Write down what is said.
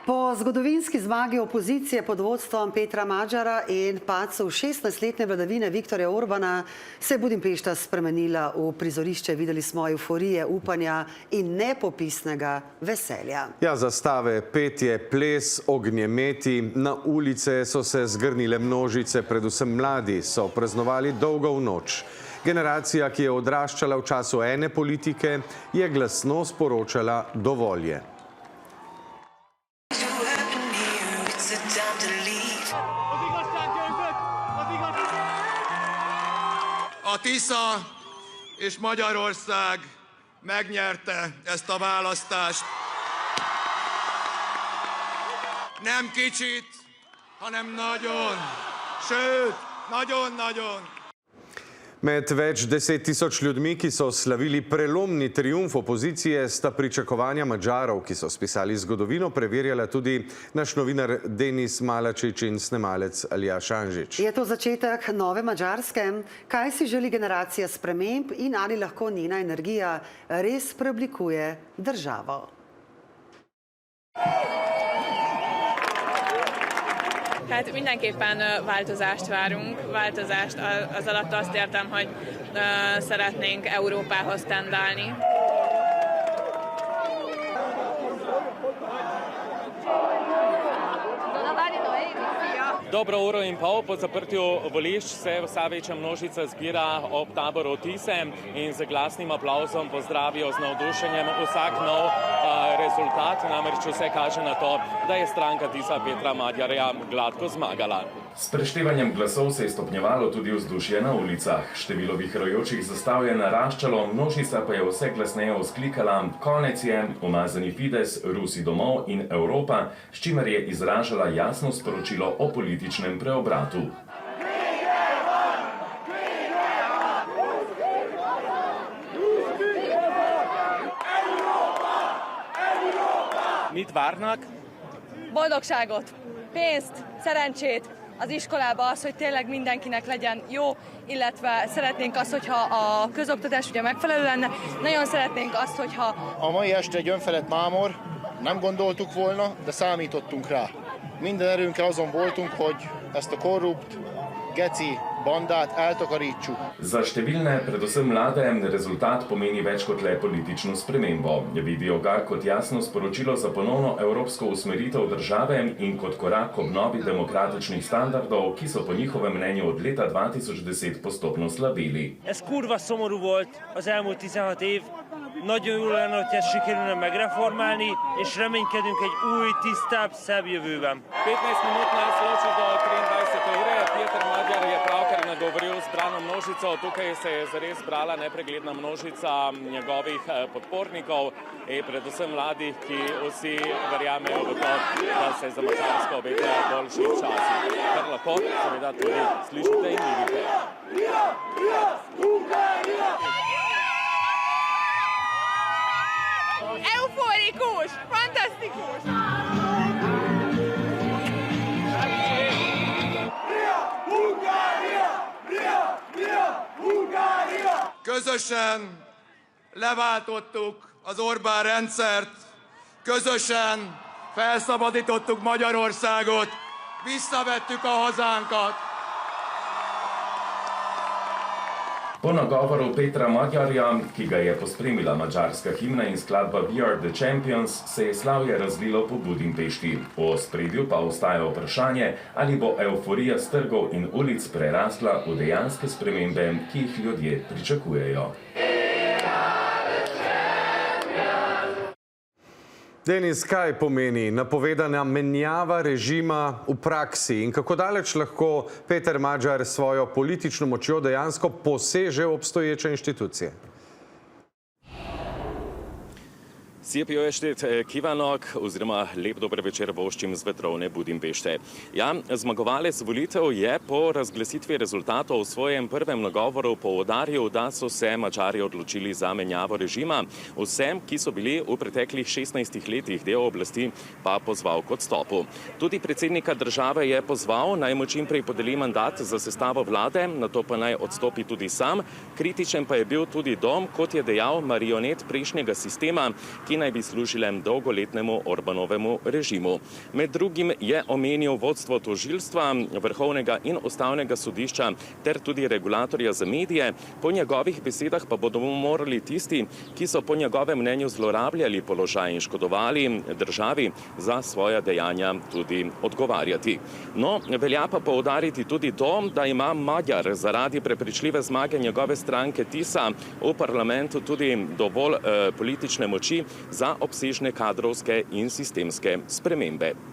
Po zgodovinski zmagi opozicije pod vodstvom Petra Magyara in padcu 16-letne vladavine Viktorja Orbana se je Budimpešta spremenila v prizorišče. Videli smo evforije, upanja in nepopisnega veselja. Ja, zastave, petje, ples, ognjemeti, na ulice so se zgrnile množice, predvsem mladi so praznovali dolgo v noč. Generacija, ki je odraščala v času ene politike, je glasno sporočala dovolj je. A Tisza és Magyarország megnyerte ezt a választást. Nem kicsit, hanem nagyon, sőt, nagyon-nagyon. Med več 10 tisoč ljudmi, ki so slavili prelomni triumf opozicije, sta pričakovanja Madžarov, ki so spisali zgodovino, preverjala tudi naš novinar Denis Malačič in snemalec Aljaž Anžič. Je to začetek nove Madžarske? Kaj si želi generacija sprememb in ali lahko njena energija res preoblikuje državo? Hát mindenképpen változást várunk. Változást az alatt azt értem, hogy szeretnénk Európához tendálni. Dobro uro in pol po zaprtju volišč se vsa večja množica zbira ob taboru Tise in z glasnim aplavzom pozdravijo z navdušenjem vsak nov rezultat. Namreč vse kaže na to, da je stranka Tisa Petra Magyarja gladko zmagala. S preštevanjem glasov se je stopnjevalo tudi vzdušje na ulicah. Število vihrajočih zastav je naraščalo, množica pa je vse glasneje vzklikala: konec je, umazani Fides, Rusi domov in Evropa, s čimer je izražala jasno sporočilo o političnem preobratu. Mit várnak? Boldogságot, pénzt, szerencsét, az iskolába, az, hogy tényleg mindenkinek legyen jó, illetve szeretnénk azt, hogyha a közoktatás ugye megfelelő lenne. Nagyon szeretnénk azt, hogyha... A mai este egy önfelett mámor, nem gondoltuk volna, de számítottunk rá. Minden erőnkkel azon voltunk, hogy ezt a korrupt, geci bandát eltakarítsuk. Za številne, predvsem mlade, rezultat pomeni več kot le politično spremembo. Vidijo ga kot jasno sporočilo za ponovno evropsko usmeritev države in kot korak k obnovi demokratičnih standardov, ki so po njihovem mnenju od leta 2010 postopno slabeli. Ez kurva szomorú volt az elmúlt 16 év. Nagyon jó lenne, hogy ezt sikerülne megreformálni, és reménykedünk egy új, tisztább, szebb jövőben. 15 minut nas loči do 23. ure. Peter Magyar je pravkar nagovoril zbrano množico. Tukaj se je zares zbrala nepregledna množica njegovih podpornikov in predvsem mladih, ki vsi verjamejo v to, da se za Madžarsko obetajo boljši časi. Kar lahko seveda tudi slišite in vidite. Euforikus! Fantasztikus! Közösen leváltottuk az Orbán rendszert, közösen felszabadítottuk Magyarországot, visszavettük a hazánkat. Po nagovoru Petra Magyarja, ki ga je pospremila madžarska himna in skladba We Are The Champions, se je slavje razlilo po Budimpešti. V ospredju pa ostaja vprašanje, ali bo evforija s trgov in ulic prerasla v dejanske spremembe, ki jih ljudje pričakujejo. Denis, kaj pomeni napovedana menjava režima v praksi in kako daleč lahko Peter Magyar s svojo politično močjo dejansko poseže v obstoječe inštitucije? Szép jó estét kívánok, oziroma lep dober večer voščim z vetrovne Budimpešte. Ja, zmagovalec volitev je po razglasitvi rezultatov v svojem prvem nagovoru poudaril, da so se Madžari odločili za menjavo režima. Vsem, ki so bili v preteklih 16 letih del oblasti, pa pozval k odstopu. Tudi predsednika države je pozval, naj mu čim prej podeli mandat za sestavo vlade, nato pa naj odstopi tudi sam. Kritičen pa je bil tudi dom, kot je dejal, marionet prejšnjega sistema, ki ki naj bi služile dolgoletnemu Orbanovemu režimu. Med drugim je omenil vodstvo tožilstva, vrhovnega in ustavnega sodišča ter tudi regulatorja za medije. Po njegovih besedah pa bodo morali tisti, ki so po njegovem mnenju zlorabljali položaj in škodovali državi, za svoja dejanja tudi odgovarjati. No, velja pa poudariti tudi to, da ima Magyar zaradi prepričljive zmage njegove stranke Tisa v parlamentu tudi dovolj politične moči za obsežne kadrovske in sistemske spremembe.